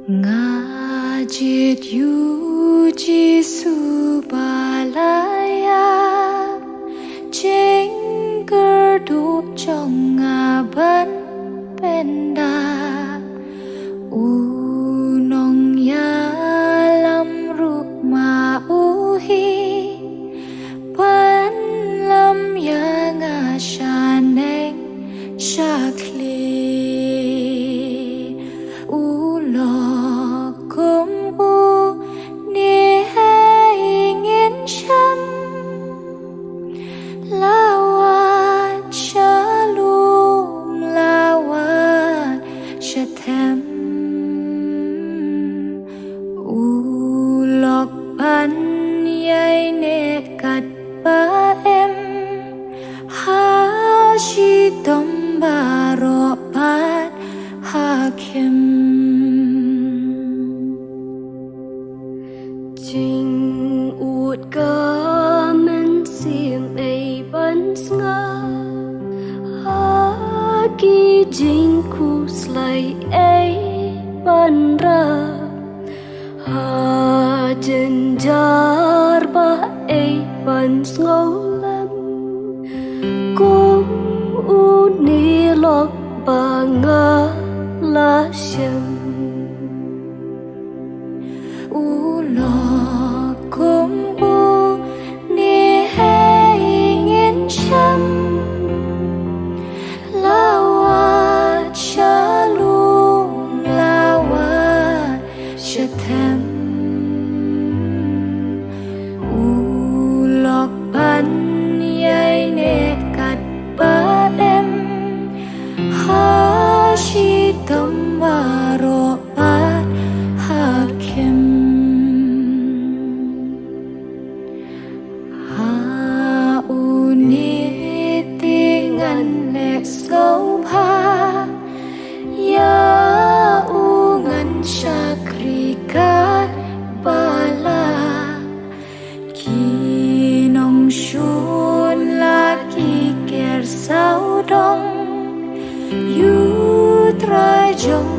Ngajit yu Jisu balaya Chinh cơ đúc trong ngà bấn bên đà U nong ya lam ruk ma u hi Bấn lam ya ngà sha neng sha kli U lo kum u ni hai ngin cham Lawat shalom lawat shatem U lok pan yai ne kat ba em Ha shi tom ba ro pat ha kem Chinh út cơ men xiêm ấy vẫn ngơ Ha ki chinh khu slay ấy vẫn ra Ha chân jar ba ấy vẫn ngâu lắm Cũng u ni lok ba ngơ la shem U lo kum u ni hai ngin cham Lawat shalom lawat shatem U lok pan yai ne kat ba em Ha shi tom ba ro pat ha kem Ha u ni tingan le sâu pa Ya u ngan shakri kat bala Ki nong shun la ki ker sao dong Yu trai jong